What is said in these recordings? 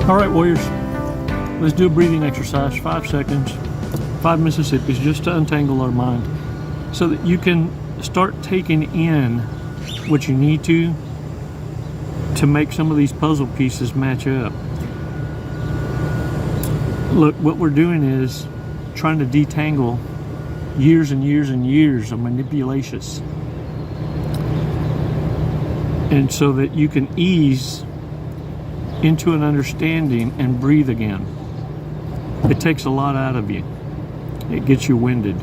All right, warriors, let's do a breathing exercise, 5 seconds, 5 Mississippis, just to untangle our mind so that you can start taking in what you need to make some of these puzzle pieces match up. Look, what we're doing is trying to detangle years and years and years of manipulations, and so that you can ease into an understanding and breathe again. It takes a lot out of you. It gets you winded.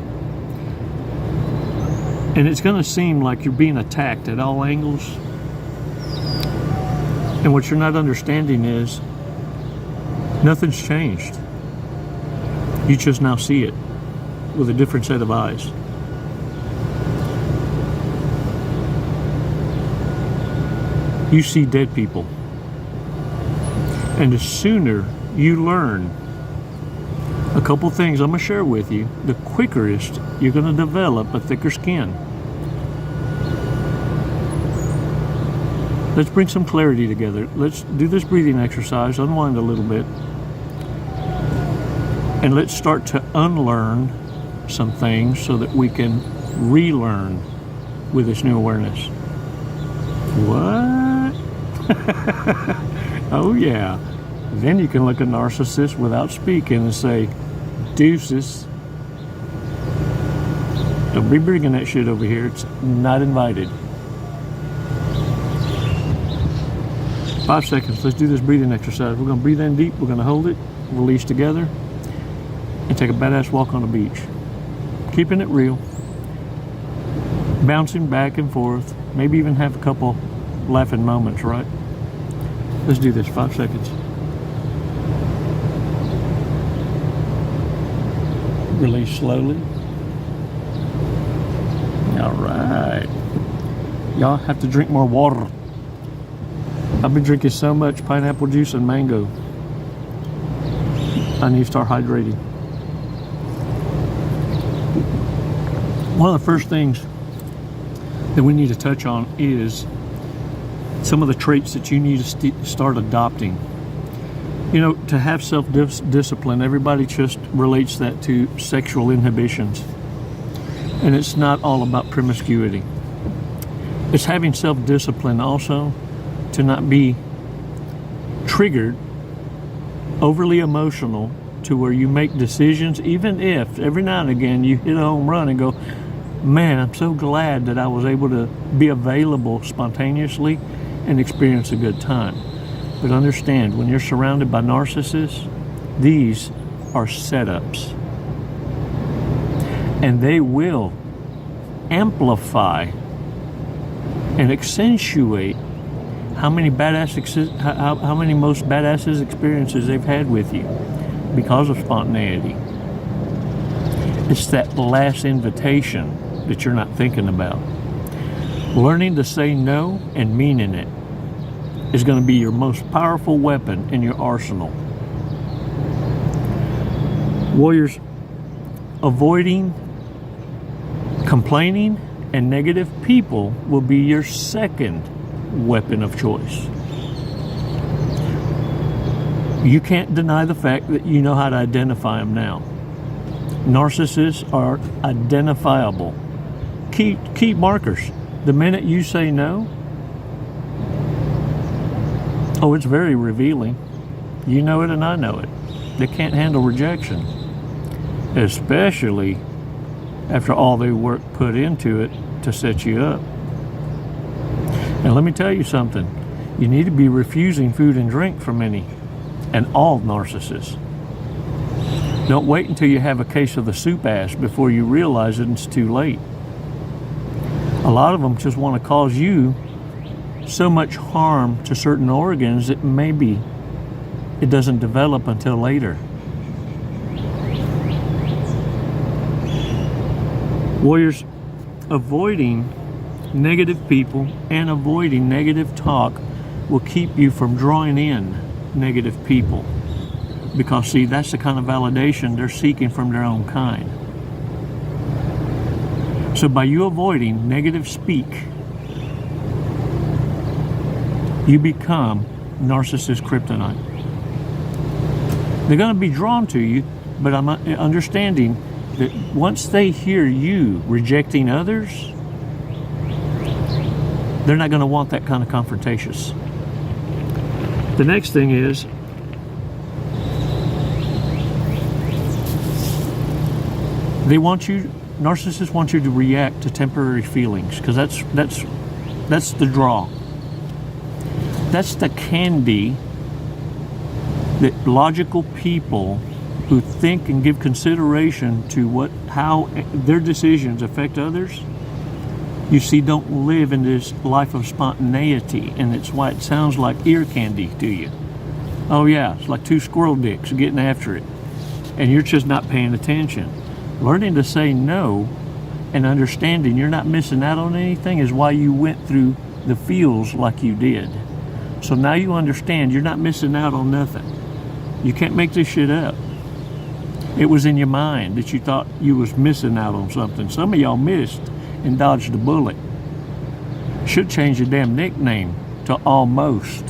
And it's going to seem like you're being attacked at all angles. And what you're not understanding is nothing's changed. You just now see it with a different set of eyes. You see dead people. And the sooner you learn a couple things I'm going to share with you, the quickest you're going to develop a thicker skin. Let's bring some clarity together. Let's do this breathing exercise, unwind a little bit, and let's start to unlearn some things so that we can relearn with this new awareness. What? Oh yeah. Then you can look at Narcissist without speaking and say, deuces. Don't be bringing that shit over here. It's not invited. 5 seconds. Let's do this breathing exercise. We're going to breathe in deep. We're going to hold it, release together, and take a badass walk on the beach. Keeping it real. Bouncing back and forth. Maybe even have a couple laughing moments, right? Let's do this. 5 seconds. Release slowly. All right. Y'all have to drink more water. I've been drinking so much pineapple juice and mango. I need to start hydrating. One of the first things that we need to touch on is some of the traits that you need to start adopting. You know, to have self-discipline, everybody just relates that to sexual inhibitions. And it's not all about promiscuity. It's having self-discipline also to not be triggered, overly emotional, to where you make decisions, even if every now and again you hit a home run and go, man, I'm so glad that I was able to be available spontaneously and experience a good time. But understand, when you're surrounded by narcissists, these are setups. And they will amplify and accentuate how many most badasses experiences they've had with you because of spontaneity. It's that last invitation that you're not thinking about. Learning to say no and meaning it is going to be your most powerful weapon in your arsenal. Warriors, avoiding complaining and negative people will be your second weapon of choice. You can't deny the fact that you know how to identify them now. Narcissists are identifiable. Key markers. The minute you say no, oh, it's very revealing. You know it and I know it. They can't handle rejection, especially after all the work put into it to set you up. And let me tell you something. You need to be refusing food and drink from any and all narcissists. Don't wait until you have a case of the soup ass before you realize that it's too late. A lot of them just want to cause you so much harm to certain organs that maybe it doesn't develop until later. Warriors, avoiding negative people and avoiding negative talk will keep you from drawing in negative people. Because, see, that's the kind of validation they're seeking from their own kind. So by you avoiding negative speak, you become narcissist kryptonite. They're going to be drawn to you, but I'm understanding that once they hear you rejecting others, they're not going to want that kind of confrontations. The next thing is, narcissists want you to react to temporary feelings, because that's the draw. That's the candy that logical people who think and give consideration to how their decisions affect others, you see, don't live in this life of spontaneity, and it's why it sounds like ear candy to you. Oh yeah, it's like two squirrel dicks getting after it, and you're just not paying attention. Learning to say no and understanding you're not missing out on anything is why you went through the feels like you did. So now you understand you're not missing out on nothing. You can't make this shit up. It was in your mind that you thought you was missing out on something. Some of y'all missed and dodged a bullet. Should change your damn nickname to Almost.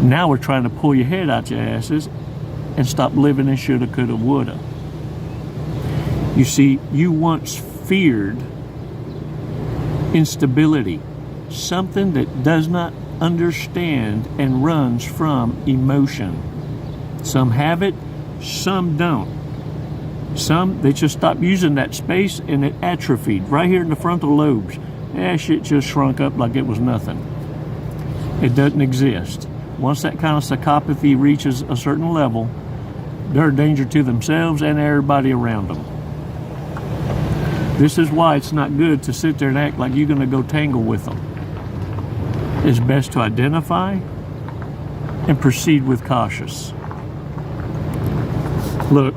Now we're trying to pull your head out your asses and stop living in shoulda, coulda, woulda. You see, you once feared instability, something that does not understand and runs from emotion. Some have it, some don't. Some, they just stopped using that space and it atrophied right here in the frontal lobes. Shit just shrunk up like it was nothing. It doesn't exist. Once that kind of psychopathy reaches a certain level, they're a danger to themselves and everybody around them. This is why it's not good to sit there and act like you're going to go tangle with them. It's best to identify and proceed with cautious. Look,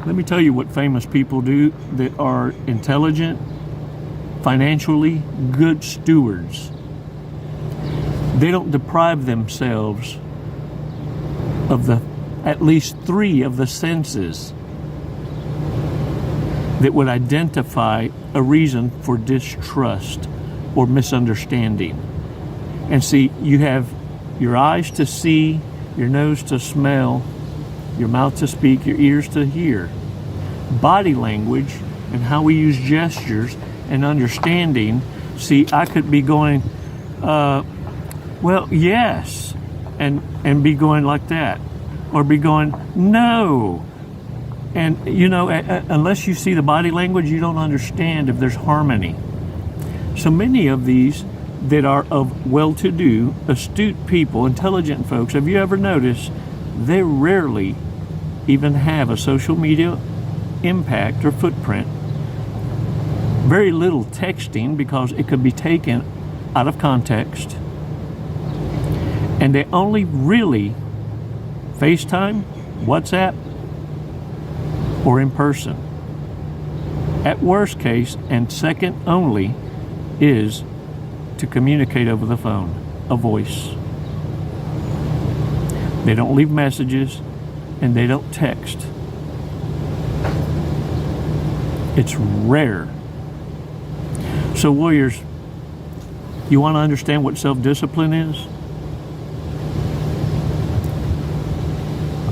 let me tell you what famous people do that are intelligent, financially good stewards. They don't deprive themselves of at least 3 of the senses that would identify a reason for distrust or misunderstanding. And see, you have your eyes to see, your nose to smell, your mouth to speak, your ears to hear. Body language and how we use gestures and understanding. See, I could be going, well, yes, and be going like that, or be going, no. And, you know, unless you see the body language, you don't understand if there's harmony. So many of these that are of well-to-do, astute people, intelligent folks, have you ever noticed they rarely even have a social media impact or footprint? Very little texting, because it could be taken out of context. And they only really FaceTime, WhatsApp, or in person. At worst case, and second only, is to communicate over the phone, a voice. They don't leave messages and they don't text. It's rare. So warriors, you want to understand what self-discipline is?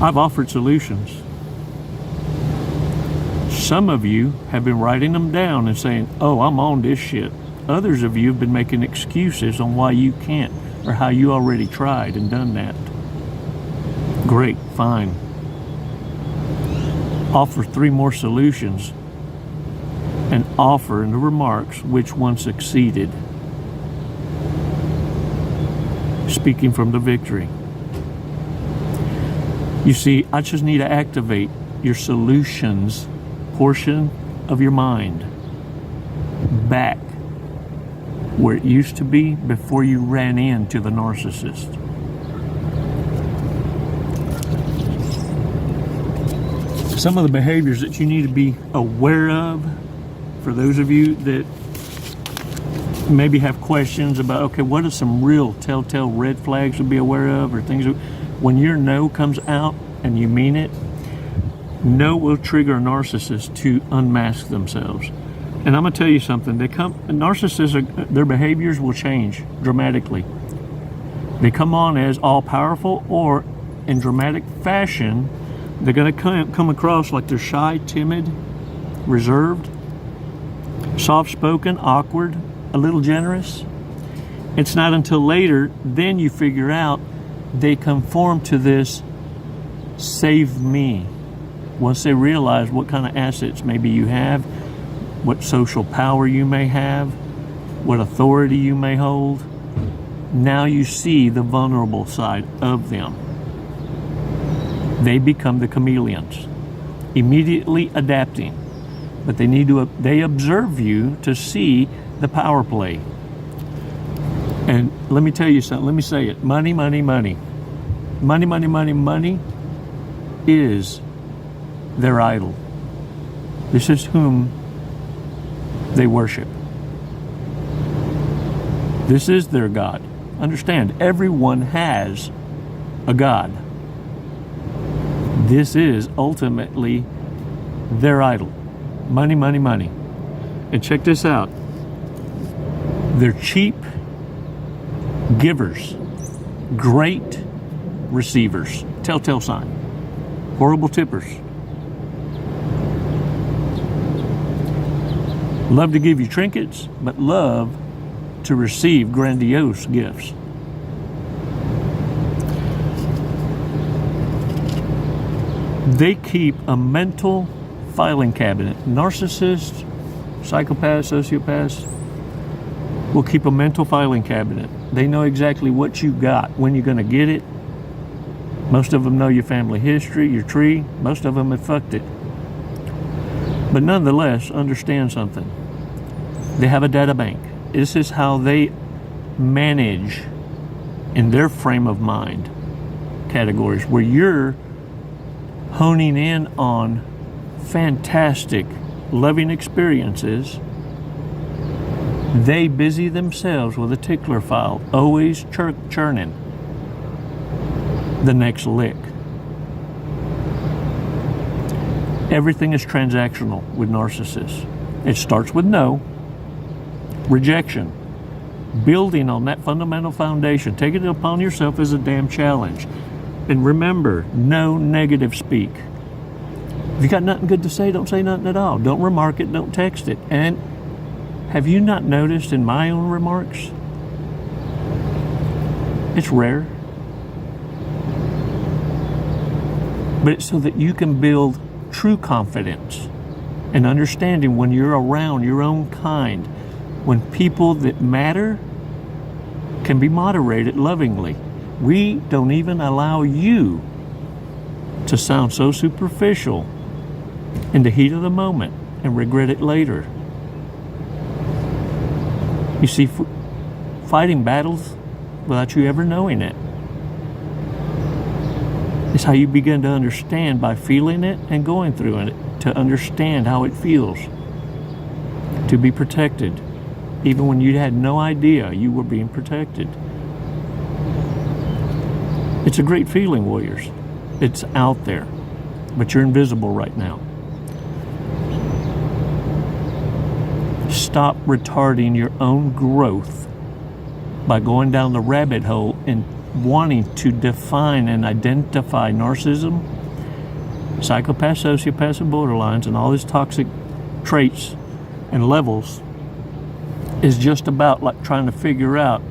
I've offered solutions. Some of you have been writing them down and saying, oh, I'm on this shit. Others of you have been making excuses on why you can't, or how you already tried and done that. Great, fine. Offer 3 more solutions and offer in the remarks which one succeeded. Speaking from the victory. You see, I just need to activate your solutions portion of your mind back where it used to be before you ran into the narcissist. Some of the behaviors that you need to be aware of, for those of you that maybe have questions about, okay, what are some real telltale red flags to be aware of, or things when your no comes out and you mean it? No will trigger a narcissist to unmask themselves. And I'm going to tell you something. Narcissists, their behaviors will change dramatically. They come on as all-powerful, or in dramatic fashion, they're going to come across like they're shy, timid, reserved, soft-spoken, awkward, a little generous. It's not until later then you figure out they conform to this save me. Once they realize what kind of assets maybe you have, what social power you may have, what authority you may hold, now you see the vulnerable side of them. They become the chameleons, immediately adapting. But they observe you to see the power play. And let me tell you something, let me say it. Money, money, money. Money, money, money, money is their idol. This is whom they worship. This is their God. Understand, everyone has a God. This is ultimately their idol. Money, money, money. And check this out. They're cheap givers, great receivers. Telltale sign. Horrible tippers. Love to give you trinkets, but love to receive grandiose gifts. They keep a mental filing cabinet. Narcissists, psychopaths, sociopaths will keep a mental filing cabinet. They know exactly what you got, when you're going to get it. Most of them know your family history, your tree. Most of them have fucked it. But nonetheless, understand something. They have a data bank. This is how they manage in their frame of mind categories, where you're honing in on fantastic, loving experiences. They busy themselves with a tickler file, always churning the next lick. Everything is transactional with narcissists. It starts with no, rejection, building on that fundamental foundation. Take it upon yourself as a damn challenge. And remember, no negative speak. If you got nothing good to say, don't say nothing at all. Don't remark it, don't text it. And have you not noticed in my own remarks? It's rare. But it's so that you can build true confidence and understanding when you're around your own kind, when people that matter can be moderated lovingly. We don't even allow you to sound so superficial in the heat of the moment and regret it later. You see, fighting battles without you ever knowing it is how you begin to understand, by feeling it and going through it, to understand how it feels to be protected, even when you had no idea you were being protected. It's a great feeling, warriors. It's out there, but you're invisible right now. Stop retarding your own growth by going down the rabbit hole and wanting to define and identify narcissism, psychopaths, sociopaths, and borderlines, and all these toxic traits and levels is just about like trying to figure out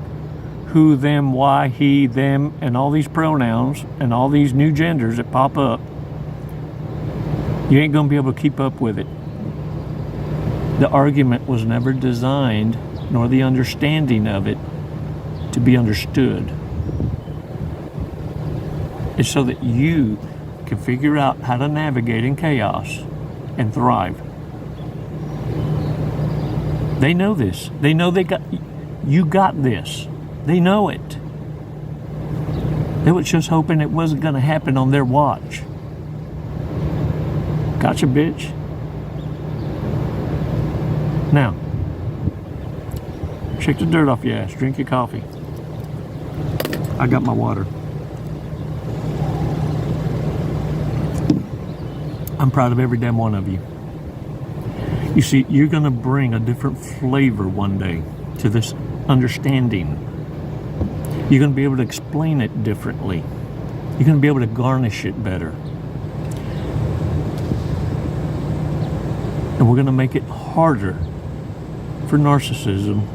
who, them, why, he, them, and all these pronouns and all these new genders that pop up. You ain't going to be able to keep up with it. The argument was never designed, nor the understanding of it, to be understood. It's so that you can figure out how to navigate in chaos and thrive. They know this. They know you got this. They know it. They were just hoping it wasn't going to happen on their watch. Gotcha, bitch. Now, shake the dirt off your ass. Drink your coffee. I got my water. I'm proud of every damn one of you. You see, you're going to bring a different flavor one day to this understanding. You're going to be able to explain it differently. You're going to be able to garnish it better. And we're going to make it harder for narcissism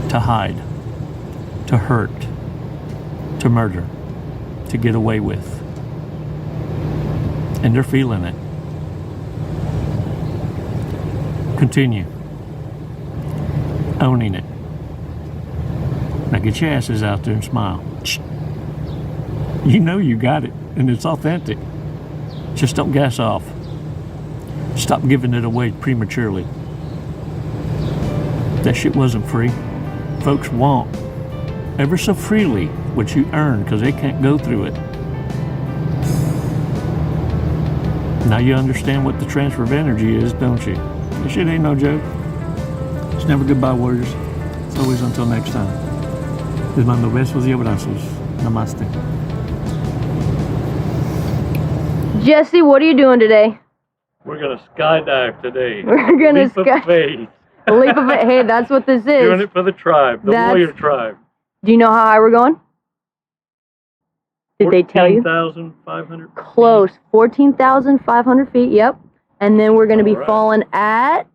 to hide, to hurt, to murder, to get away with. And they're feeling it. Continue owning it. Now get your asses out there and smile. You know you got it, and it's authentic. Just don't gas off. Stop giving it away prematurely. That shit wasn't free. Folks want ever so freely what you earn because they can't go through it. Now you understand what the transfer of energy is, don't you? This shit ain't no joke. It's never goodbye, warriors. It's always until next time. Les mando besos y abrazos. Namaste. Jesse, what are you doing today? We're gonna skydive today. We're gonna leap of faith. Leap of faith. Hey, that's what this is. Doing it for the tribe, the warrior tribe. Do you know how high we're going? Did they tell you? 14,500 feet. Close. 14,500 feet, yep. And then we're going to be falling at...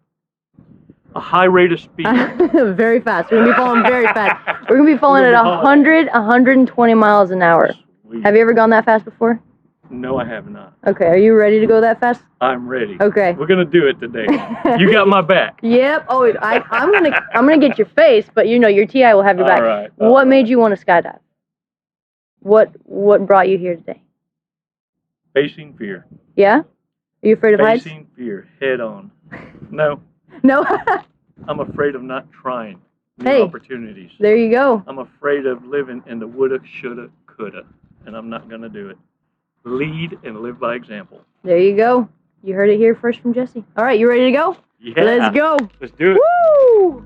a high rate of speed. Very fast. We're going to be falling very fast. We're going to be falling at 120 miles an hour. Sweet. Have you ever gone that fast before? No, I have not. Okay, are you ready to go that fast? I'm ready. Okay. We're going to do it today. You got my back. Yep. Oh, I'm gonna get your face, but you know your TI will have your back. All right. What made you want to skydive? What brought you here today? Facing fear. Yeah? Are you afraid of heights? Facing fear head on. No. No. I'm afraid of not trying new Hey. opportunities. There you go. I'm afraid of living in the woulda, shoulda, coulda, and I'm not going to do it. Lead and live by example. There you go. You heard it here first from Jesse. All right, you ready to go? Yeah. Let's go. Let's do it. Woo!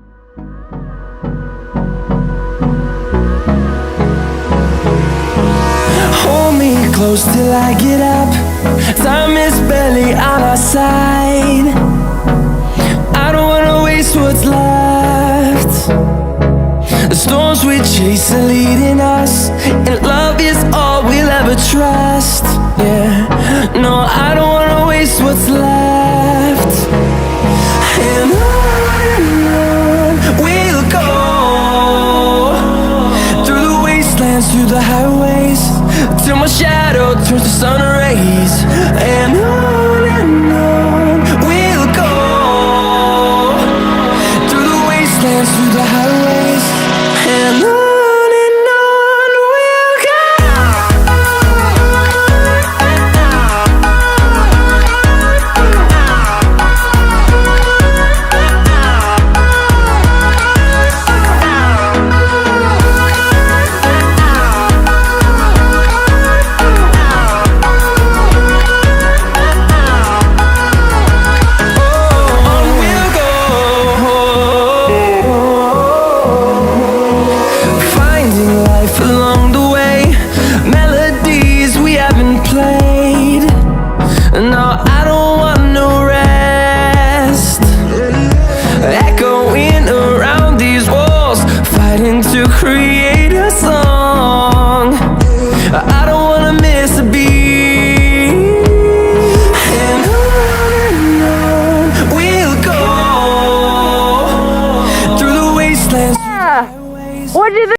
Hold me close till I get up. Time is barely on our side. I don't wanna waste what's left. The storms we chase are leading us, and love is all we'll ever trust. Yeah, no, I don't wanna waste what's left. And on we'll go, through the wastelands, through the highways, till my shadow turns to sun rays. And on we'll go, through the wastelands, through the highways.